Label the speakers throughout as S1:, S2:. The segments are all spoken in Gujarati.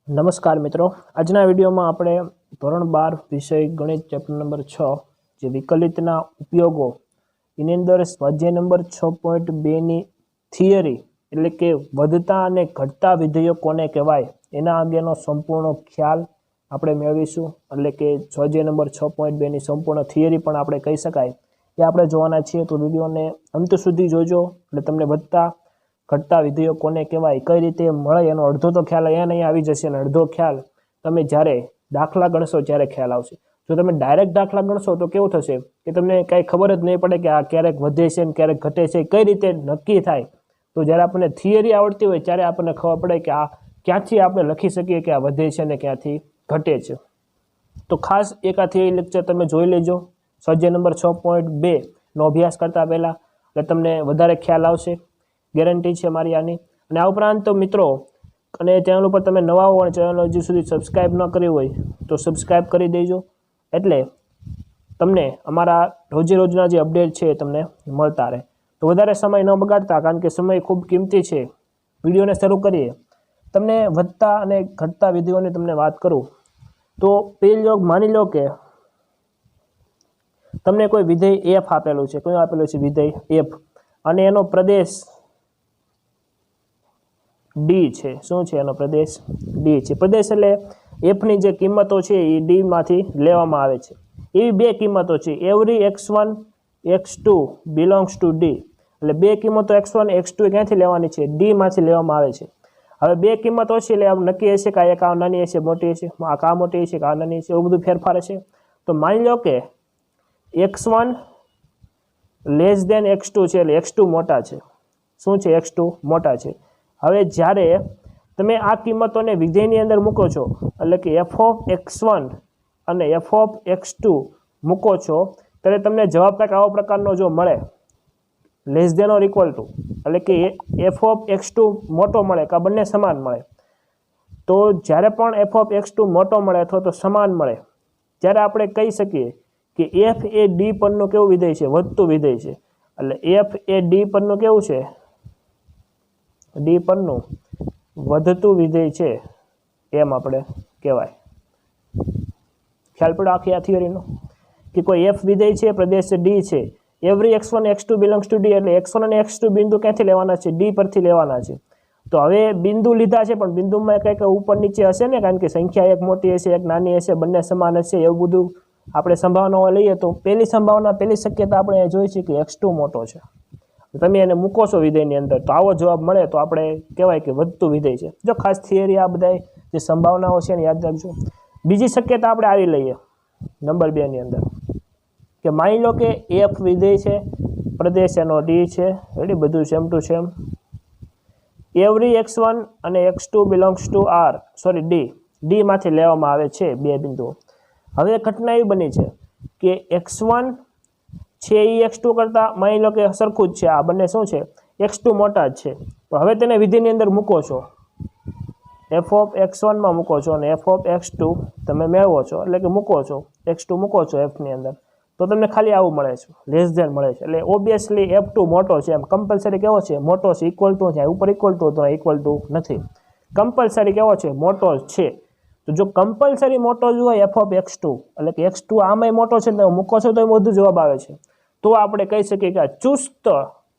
S1: નમસ્કાર મિત્રો, આજના વિડીયોમાં આપણે ધોરણ 12 વિષય ગણિત ચેપ્ટર નંબર 6 જે વિકલિતના ઉપયોગો એની અંદર સ્વાધ્યાય નંબર 6.2 ની થિયરી એટલે કે વધતા અને ઘટતા વિધેયો કોને કહેવાય એના અંગેનો સંપૂર્ણ ખ્યાલ આપણે મેળવીશું। એટલે કે સ્વાધ્યાય નંબર 6.2 ની સંપૂર્ણ થિયરી પણ આપણે કહી શકાય એ આપણે જોવાના છીએ। તો વિડીયોને અંત સુધી જોજો એટલે તમને વધતા ઘટતા વિધેયો કોને કહેવાય, કઈ રીતે મળે એનો અડધો તો ખ્યાલ અહીંયા આવી જશે અને અડધો ખ્યાલ તમે જ્યારે દાખલા ગણશો ત્યારે ખ્યાલ આવશે। જો તમે ડાયરેક્ટ દાખલા ગણશો તો કેવું થશે કે તમને કાંઈ ખબર જ નહીં પડે કે આ ક્યારેક વધે છે ને ક્યારેક ઘટે છે, કઈ રીતે નક્કી થાય। તો જ્યારે આપણને થિયરી આવડતી હોય ત્યારે આપણને ખબર પડે કે આ ક્યાંથી આપણે લખી શકીએ કે આ વધે છે ને ક્યાંથી ઘટે છે। તો ખાસ એક આ થિયરી લેક્ચર તમે જોઈ લેજો સ્વાધ્યાય નંબર 6.2 નો અભ્યાસ કરતા પહેલાં, એટલે તમને વધારે ખ્યાલ આવશે, ગેરંટી છે મારી આની। અને આ ઉપરાંત તો મિત્રો અને ચેનલ ઉપર તમે નવા હો અને ચેનલ હજી સુધી સબસ્ક્રાઈબ ન કરી હોય તો સબસ્ક્રાઈબ કરી દેજો, એટલે તમને અમારા રોજે રોજના જે અપડેટ છે એ તમને મળતા રહે। તો વધારે સમય ન બગાડતા, કારણ કે સમય ખૂબ કિંમતી છે, વિડીયોને શરૂ કરીએ। તમને વધતા અને ઘટતા વિધેયોની તમને વાત કરું તો પહેલી જોગ માની લો કે તમને કોઈ વિધેય એફ આપેલું છે, કયું આપેલું છે વિધેય એફ, અને એનો પ્રદેશ ડી છે। શું છે એનો પ્રદેશ? ડી છે। પ્રદેશ એટલે એફની જે કિંમતો છે એ ડીમાંથી લેવામાં આવે છે। એવી બે કિંમતો છે, every x1 x2 belongs two D, એટલે બે કિંમતો x1 x2 ક્યાંથી લેવાની છે? ડીમાંથી લેવામાં આવે છે। હવે બે કિંમતો છે એટલે આમ નક્કી હશે કે આ એક આ નાની હશે મોટી હશે, આ કા મોટી હશે કે આ નાની હશે, એવું બધું ફેરફાર હશે। તો માની લો કે x1 લેસ દેન x2 છે, એટલે x2 મોટા છે। શું છે? x2 મોટા છે। હવે જ્યારે તમે આ કિંમતોને વિધેયની અંદર મૂકો છો, એટલે કે f ઓફ x1 અને f ઓફ x2 મૂકો છો, ત્યારે તમને જવાબ કંઈક આવો પ્રકારનો જો મળે, less than or equal to, એટલે કે f ઓફ x2 મોટો મળે કે બંને સમાન મળે। તો જ્યારે પણ f ઓફ x2 મોટો મળે અથવા તો સમાન મળે ત્યારે આપણે કહી શકીએ કે f એ d પરનું કેવું વિધેય છે? વધતું વિધેય છે। એટલે f એ d પરનું કેવું છે? ડી પરનું વધતું વિધેય છે એમ આપણે કહેવાય। ખ્યાલ પડ્યો આખી આ થિયરીનો કે કોઈ એફ વિધેય છે, પ્રદેશ ડી છે, every x1 x2 belongs two D, એટલે x1 અને x2 બિંદુ ક્યાંથી લેવાના છે? ડી પરથી લેવાના છે। તો હવે બિંદુ લીધા છે પણ બિંદુમાં કંઈક ઉપર નીચે હશે ને, કારણ કે સંખ્યા એક મોટી હશે એક નાની હશે, બંને સમાન હશે, એવું બધું આપણે સંભાવનાઓ લઈએ તો પહેલી સંભાવના પહેલી શક્યતા આપણે જોઈ છે કે x2 મોટો છે। તમે એને મૂકો છો વિધેયની અંદર તો આવો જવાબ મળે તો આપણે કહેવાય કે વધતું વિધેય છે। જો ખાસ થિયરી આ બધા જે સંભાવનાઓ છે ને યાદ રાખજો। બીજી શક્યતા આપણે આવી લઈએ નંબર 2 ની અંદર કે માની લો કે એફ વિધેય છે, પ્રદેશ એનો ડી છે, રેડી, બધું same to same, every x1 અને x2 belongs to R, sorry D માંથી લેવામાં આવે છે બે બિંદુઓ। હવે ઘટના એવી બની છે કે x1 છે એ x2 કરતાં માની લો કે સરખું જ છે, આ બંને શું છે? x2 મોટા જ છે। તો હવે તેને વિધિની અંદર મૂકો છો, f ઓફ x1 માં મૂકો છો અને f ઓફ x2 તમે મેળવો છો, એટલે કે મૂકો છો x2 મૂકો છો f ની અંદર, તો તમને ખાલી આવું મળે છે, લેસ ધેન મળે છે। એટલે ઓબ્વિયસલી f2 મોટો છે, એમ કમ્પલસરી કેવો છે? મોટો છે। ઇક્વલ ટુ છે, ઉપર ઇક્વલ ટુ તો ઇક્વલ ટુ નથી, કમ્પલસરી કેવો છે? મોટો છે। તો જો કમ્પલસરી મોટો જ હોય f ઓફ x2, એટલે કે x2 આમાંય મોટો છે તમે મૂકો છો તો એ વધુ જવાબ આવે છે, તો આપણે કહી શકીએ કે આ ચુસ્ત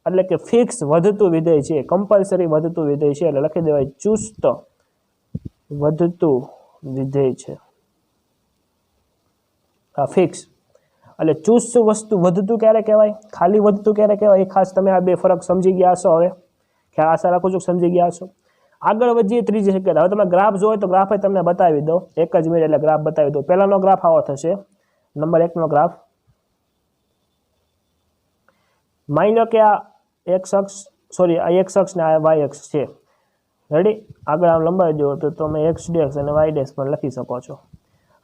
S1: એટલે કે ફિક્સ વધતું વિધેય છે, કમ્પલસરી વધતું વિધેય છે, એટલે લખી દેવાય ચુસ્ત વધતું વિધેય છે, આ ફિક્સ। એટલે ચુસ્ત વસ્તુ વધતું ક્યારે કહેવાય, ખાલી વધતું ક્યારે કહેવાય, એ ખાસ તમે આ બે ફરક સમજી ગયા હશો। હવે ખ્યાલ આશા રાખું છું સમજી ગયા હશો। આગળ વધીએ ત્રીજી શક્યતા। હવે તમે ગ્રાફ જોવો તો ગ્રાફ તમને બતાવી દો, એક જ મિનિટ એટલે ગ્રાફ બતાવી દો। પહેલાનો ગ્રાફ આવો થશે, નંબર 1 નો ગ્રાફ। માની લો કે આ x અક્ષ, સોરી આ x અક્ષ ને આ y અક્ષ છે, રેડી, આગળ આમ લંબાવી દો તો તમે x ડેશ અને y ડેશ પણ લખી શકો છો।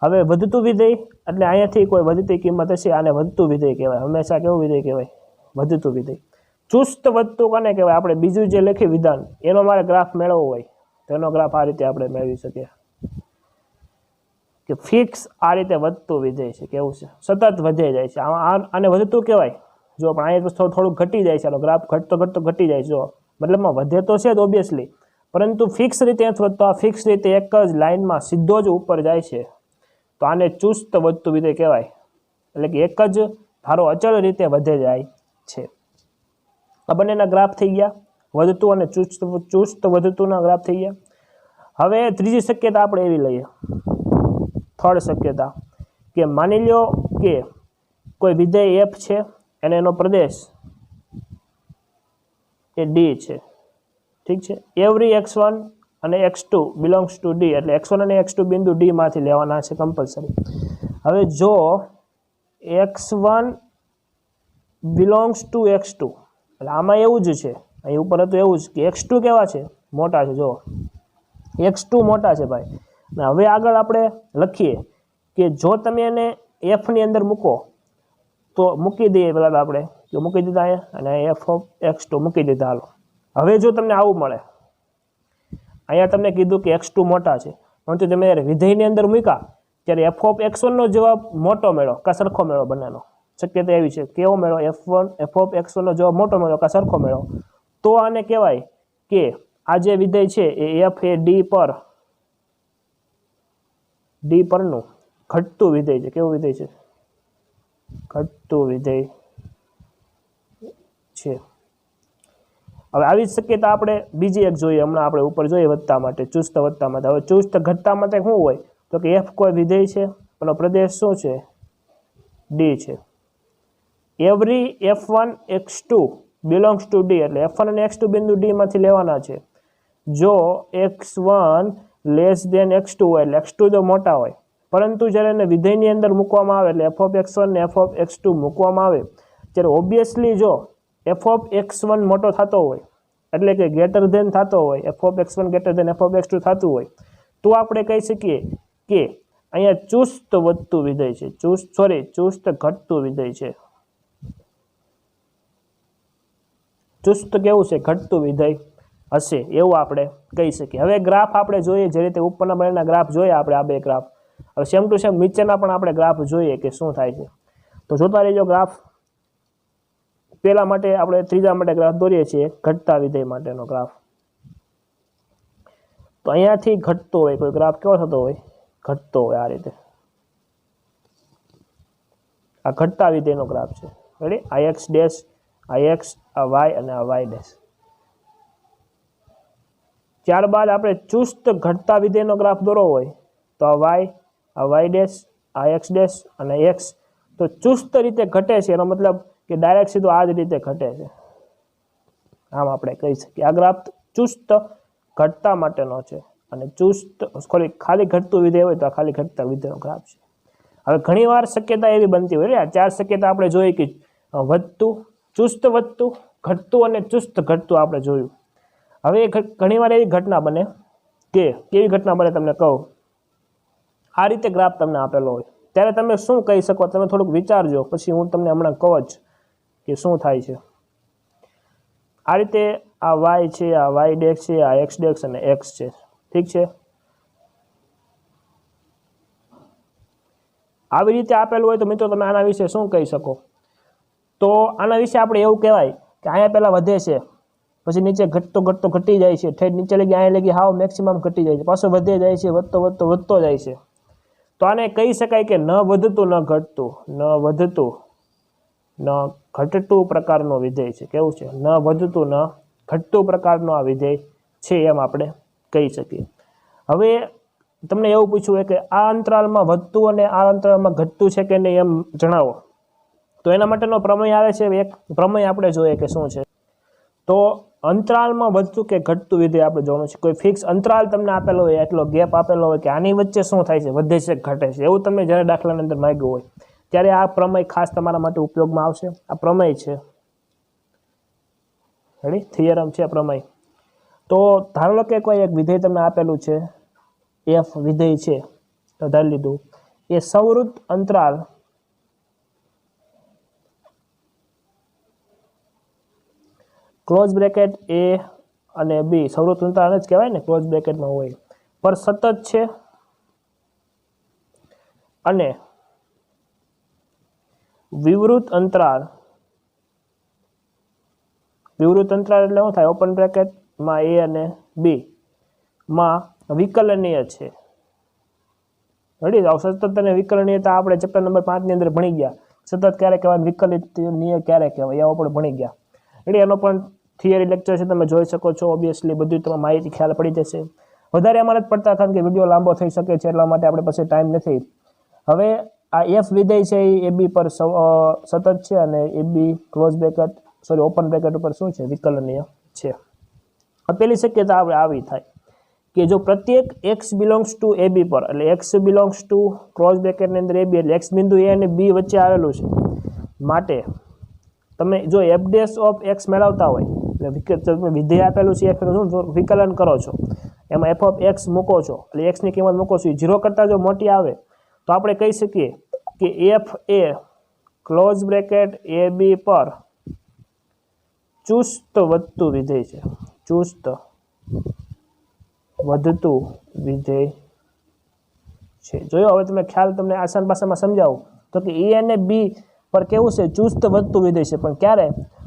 S1: હવે વધતું વિધેય એટલે અહીંયાથી કોઈ વધતી કિંમત હશે, આને વધતું વિધેય કહેવાય, હંમેશા કેવું વિધેય કહેવાય? વધતું વિધેય। ચુસ્ત વધતું કોને કહેવાય? આપણે બીજું જે લખ્યું વિધાન એનો મારે ગ્રાફ મેળવવો હોય તો એનો ગ્રાફ આ રીતે આપણે મેળવી શકીએ કે ફિક્સ આ રીતે વધતું વિધેય છે, કેવું છે? સતત વધે જાય છે, આને વધતું કહેવાય। જો પણ અહીંયા થોડું ઘટી જાય છે, ગ્રાફ ઘટતો ઘટી જાય છે, જો મતલબમાં વધે તો છે જ ઓબ્વિયસલી, પરંતુ ફિક્સ રીતે નથી વધતો, આ ફિક્સ રીતે એક જ લાઇનમાં સીધો જ ઉપર જાય છે, તો આને ચુસ્ત વધતું વિધેય કહેવાય. એટલે કે એક જ ધારો અચળ રીતે વધે જાય છે. આ બંનેના ગ્રાફ થઈ ગયા, વધતું અને ચુસ્ત વધતુંના ગ્રાફ થઈ ગયા. હવે ત્રીજી શક્યતા આપણે એવી લઈએ, થર્ડ શક્યતા, કે માની લો કે કોઈ વિધેય f છે અને એનો પ્રદેશ એ d છે. ઠીક છે. એવરી x1 અને x2 બિલોંગ્સ ટુ d, એટલે x1 અને x2 બિંદુ d માંથી લેવાના છે કમ્પલસરી. હવે જો x1 બિલોંગ્સ ટુ x2, એટલે આમાં એવું જ છે, અહીં ઉપર હતું એવું જ કે x2 કેવા છે, મોટા છે. જો x2 મોટા છે ભાઈ. અને હવે આગળ આપણે લખીએ કે જો તમે એને f ની અંદર મૂકો, તો મૂકી દઈએ પહેલાં આપણે, કે મૂકી દીધા અહીંયા, અને f ઓફ x2 મૂકી દીધા. હાલો, હવે જો તમને આવું મળે, અહીંયા તમને કીધું કે x2 મોટા છે, પરંતુ તમે જ્યારે વિધેયની અંદર મૂક્યા ત્યારે f ઓફ x1 નો જવાબ મોટો મેળો કા સરખો મેળો, બંનેનો શક્યતા એવી છે. કેવો મેળો? f ઓફ x1 નો જવાબ મોટો મેળો કા સરખો મેળો. તો આને કહેવાય કે આ જે વિધેય છે એ f એ d પરનું ઘટતું વિધેય છે. કેવું વિધેય છે? ઘટતું વિધેય છે. હવે આવી જ શક્યતા આપણે બીજી એક જોઈએ, હમણાં આપણે ઉપર જોઈએ વધતા માટે, ચુસ્ત વધતા માટે. હવે ચુસ્ત ઘટતા માટે શું હોય? તો કે f કોઈ વિધેય છે, એનો પ્રદેશ શું છે? d છે. Every f1 x2 belongs two d, એટલે f1 અને x2 બિંદુ d માંથી લેવાના છે. જો x1 લેસ દેન x2 હોય, એટલે x2 તો મોટા હોય, પરંતુ જ્યારે એને વિધેયની અંદર મૂકવામાં આવે, એટલે f ઓફ x1 ને f ઓફ x2 મૂકવામાં આવે, ત્યારે ઓબ્વિયસલી જો f ઓફ x1 મોટો થતો હોય, એટલે કે ગ્રેટર ધેન થતો હોય, f of x1 greater than f of x2 થતું હોય, તો આપણે કહી શકીએ કે અહીંયા ચુસ્ત વધતું વિધેય છે, ચુસ્ત ઘટતું વિધેય છે. ચુસ્ત કેવું છે? ઘટતું વિધેય હશે એવું આપણે કહી શકીએ. હવે ગ્રાફ આપણે જોઈએ, જે રીતે ઉપરના બંનેના ગ્રાફ જોઈએ આપણે, આ બે ગ્રાફ. હવે સેમ ટુ સેમ નીચેના પણ આપણે ગ્રાફ જોઈએ કે શું થાય છે. તો જોતા રહીજો ગ્રાફ. પહેલા માટે આપણે ત્રીજા માટે ગ્રાફ દોરીએ છીએ, ઘટતા વિધેય માટેનો ગ્રાફ. તો અહીંયાથી ઘટતો હોય કોઈ ગ્રાફ, કેવો થતો હોય? ઘટતો હોય આ રીતે. આ ઘટતા વિધેયનો ગ્રાફ છે. રેડી? આ x ડેશ, આ x, આ y અને આ y ડેશ. ત્યારબાદ આપણે ચુસ્ત ઘટતા વિધેયનો ગ્રાફ દોરવો હોય તો આ y ડેશ, આ x ડેશ અને x તો ચુસ્ત રીતે ઘટે છે, એનો મતલબ કે ડાયરેક્ટ સીધો આ જ રીતે ઘટે છે. આમ આપણે કહી શકીએ આ ગ્રાફ ચુસ્ત ઘટતા માટેનો છે, અને ખાલી ઘટતું વિધેય હોય તો આ ખાલી ઘટતા વિધેયનો ગ્રાફ છે. હવે ઘણીવાર શક્યતા એવી બનતી હોય, આ ચાર શક્યતા આપણે જોઈ કે વધતું, ચુસ્ત વધતું, ઘટતું અને ચુસ્ત ઘટતું આપણે જોયું. હવે ઘણીવાર એવી ઘટના બને કે, કેવી ઘટના બને તમને કહું. આ રીતે ગ્રાફ તમને આપેલો હોય, ત્યારે તમે શું કહી શકો? તમે થોડુંક વિચારજો, પછી હું તમને હમણાં કહું જ કે શું થાય છે. આ રીતે આ y છે, આ y ડેશ છે, આ x ડેશ અને x છે. ઠીક છે? આવી રીતે આપેલું હોય તો મિત્રો તમે આના વિશે શું કહી શકો? તો આના વિશે આપણે એવું કહેવાય કે અહીંયા પહેલાં વધે છે, પછી નીચે ઘટતો ઘટી જાય છે, ઠેઠ નીચે લગી અહીંયા લગી હાવ મેક્સિમમ ઘટી જાય છે, પાછો વધે જાય છે, વધતો જાય છે. તો આને કહી શકાય કે ન વધતું ન ઘટતું, ન વધતું ન ઘટતું પ્રકારનો વિધેય છે. કેવું છે? ન વધતું ન ઘટતું પ્રકારનો આ વિધેય છે, એમ આપણે કહી શકીએ. હવે તમને એવું પૂછવું હોય કે આ અંતરાલમાં વધતું અને આ અંતરાલમાં ઘટતું છે કે નહીં, એમ જણાવો. તો એના માટેનો પ્રમેય આવે છે. એક પ્રમેય આપણે જોઈએ કે શું છે. તો અંતરાલમાં વધતું કે ઘટતું વિધેય આપણે જોવાનું છે. કોઈ ફિક્સ અંતરાલ તમને આપેલો હોય, એટલો ગેપ આપેલો હોય કે આની વચ્ચે શું થાય છે, વધે છે ઘટે છે, એવું તમને જ્યારે દાખલાની અંદર માંગ્યું હોય, ત્યારે આ પ્રમેય ખાસ તમારા માટે ઉપયોગમાં આવશે. આ પ્રમેય છે, રેડી? થિયરમ છે પ્રમેય. તો ધારો લો કે કોઈ એક વિધેય તમને આપેલું છે, f વિધેય છે, તો ધારી લીધું એ સંવૃત્ત અંતરાલ ક્લોઝ બ્રેકેટ a અને b, સંવૃત્ત અંતરાલ જ કહેવાય ને, ક્લોઝ બ્રેકેટમાં હોય, પર સતત છે, અને વિવૃત અંતરાલ એટલે શું થાય? ઓપન બ્રેકેટમાં a અને b માં વિકલનીય છે. રેડી? સતત અને વિકલનીયતા આપણે ચેપ્ટર નંબર 5 ની અંદર ભણી ગયા. સતત ક્યારે કહેવાય, વિકલનીય ક્યારે કહેવાય, એવો આપણે ભણી ગયા. રેડી? એનો પણ થિયરી લેક્ચર છે, તમે જોઈ શકો છો. ઓબ્વિયસલી બધું તમે માહિતી ખ્યાલ પડી જશે. વધારે અમારે જ પડતા કારણ કે વિડીયો લાંબો થઈ શકે છે, એટલા માટે આપણે પાસે ટાઈમ નથી. હવે આ એફ વિધેય છે એ એ બી પર સતત છે અને એ બી ક્લોઝ બ્રેકેટ ઓપન બ્રેકેટ ઉપર શું છે, વિકલનીય છે. પેલી શક્યતા આપણે આવી થાય કે જો પ્રત્યેક એક્સ બિલોંગ્સ ટુ એ બી પર, એટલે એક્સ બિલોંગ્સ ટુ ક્લોઝ બ્રેકેટની અંદર એ બી, એટલે એક્સ બિંદુ એ અને બી વચ્ચે આવેલું છે, માટે તમે જો એફ ડેશ ઓફ એક્સ મેળવતા હોય, એટલે તમે વિધેય આપેલું છે એફ શું વિકલન કરો છો, એમાં એફ ઓફ એક્સ મૂકો છો, એટલે એક્સની કિંમત મૂકો છો, 0 કરતાં જો મોટી આવે તો આપણે કહી શકીએ કે F A close bracket a બી પર ચુસ્ત વધતું વિધેય છે. ચુસ્ત વધતું વિધેય છે. જોયો? હવે તમે ખ્યાલ તમને આસાન ભાષામાં સમજાવું તો કે એ અને બી પર કેવું છે, ચુસ્ત વધતું વિધેય છે. પણ ક્યારે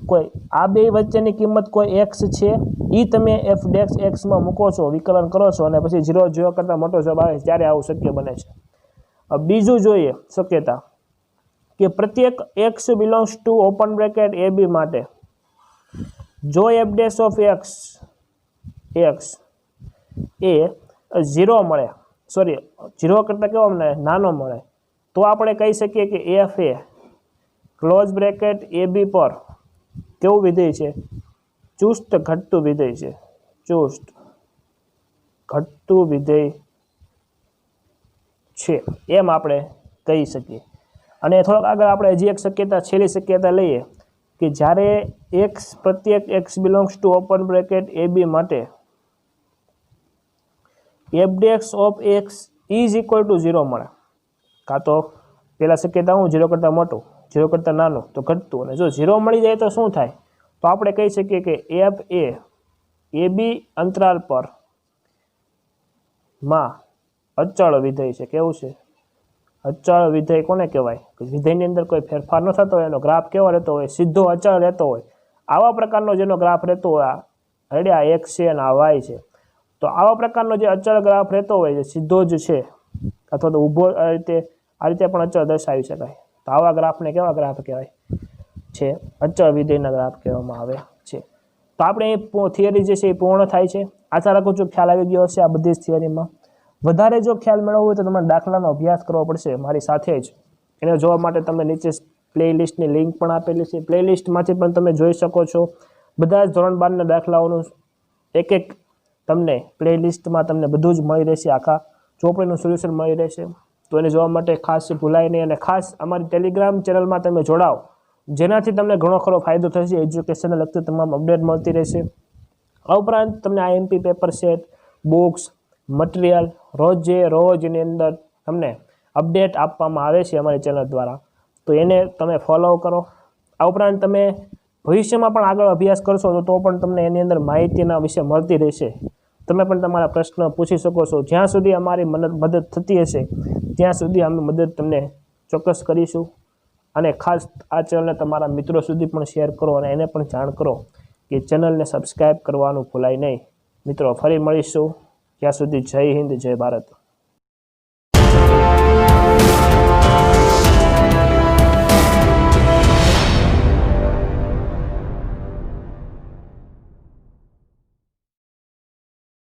S1: કોઈ આ બે વચ્ચેની કિંમત કોઈ એક્સ છે એ તમે એફ ડેક્સ એક્સમાં મૂકો છો, વિકલન કરો છો અને પછી 0 કરતાં મોટો જવાબ આવે ત્યારે આવું શક્ય બને છે. બીજું જોઈએ શક્યતા કે પ્રત્યેક x belongs to open bracket a b માટે જો એફ ડેશ ઓફ એક્સ એ 0 મળે, 0 કરતાં કેવો મળે, નાનો મળે, તો આપણે કહી શકીએ કે F A close bracket a બી પર કેવું વિધેય છે, ચુસ્ત ઘટતું વિધેય છે. ચુસ્ત ઘટતું વિધેય છે એમ આપણે કહી શકીએ. અને થોડોક આગળ આપણે હજી એક શક્યતા, છેલ્લી શક્યતા લઈએ કે જ્યારે પ્રત્યેક x belongs to open bracket a b માટે f dash of x is equal to 0 મળે, કાં તો પહેલાં શક્યતા હું 0 કરતાં મોટું, 0 કરતાં નાનું તો ઘટતું, અને જો 0 મળી જાય તો શું થાય, તો આપણે કહી શકીએ કે એફ એ બી અંતરાલ પર માં અચળ વિધેય છે. કેવું છે? અચળ વિધેય કોને કહેવાય? વિધેયની અંદર કોઈ ફેરફાર ન થતો હોય, એનો ગ્રાફ કેવો રહેતો હોય, સીધો અચળ રહેતો હોય. આવા પ્રકારનો જેનો ગ્રાફ રહેતો હોય, રેડી, આ એક્સ છે અને આ વાય છે, તો આવા પ્રકારનો જે અચળ ગ્રાફ રહેતો હોય, જે સીધો જ છે અથવા તો ઊભો, આ રીતે પણ અચળ દર્શાવી શકાય. તો આવા ગ્રાફને કેવા ગ્રાફ કહેવાય છે? અચળ વિધેયના ગ્રાફ કહેવામાં આવે છે. તો આપણે એ થિયરી જે છે એ પૂર્ણ થાય છે. આશા રાખું છું ખ્યાલ આવી ગયો હશે આ બધી જ થિયરીમાં. વધારે જો ખ્યાલ મેળવવો હોય તો તમારે દાખલાનો અભ્યાસ કરવો પડશે મારી સાથે જ. એને જોવા માટે તમે નીચે પ્લેલિસ્ટની લિંક પણ આપેલી છે, પ્લેલિસ્ટમાંથી પણ તમે જોઈ શકો છો. બધા જ ધોરણ 12ના દાખલાઓનું એક તમને પ્લેલિસ્ટમાં તમને બધું જ મળી રહેશે, આખા ચોપડીનું સોલ્યુશન મળી રહેશે. તો એને જોવા માટે ખાસ ભૂલાય નહીં, અને ખાસ અમારી ટેલિગ્રામ ચેનલમાં તમે જોડાઓ, જેનાથી તમને ઘણો ખરો ફાયદો થશે. એજ્યુકેશનને લગતી તમામ અપડેટ મળતી રહેશે. આ ઉપરાંત તમને IMP paper set, books, material રોજ એની અંદર તમને અપડેટ આપવામાં આવે છે અમારી ચેનલ દ્વારા, તો એને તમે ફોલો કરો. આ ઉપરાંત તમે ભવિષ્યમાં પણ આગળ અભ્યાસ કરશો તો પણ તમને એની અંદર માહિતીના વિશે મળતી રહેશે. તમે પણ તમારા પ્રશ્ન પૂછી શકો છો. જ્યાં સુધી અમારી મદદ થતી હશે ત્યાં સુધી અમે મદદ તમને ચોક્કસ કરીશું. અને ખાસ આ ચેનલને તમારા મિત્રો સુધી પણ શેર કરો અને એને પણ જાણ કરો કે ચેનલને સબસ્ક્રાઈબ કરવાનું ભૂલાય નહીં. મિત્રો, ફરી મળીશું. ત્યાં સુધી જય હિન્દ, જય ભારત.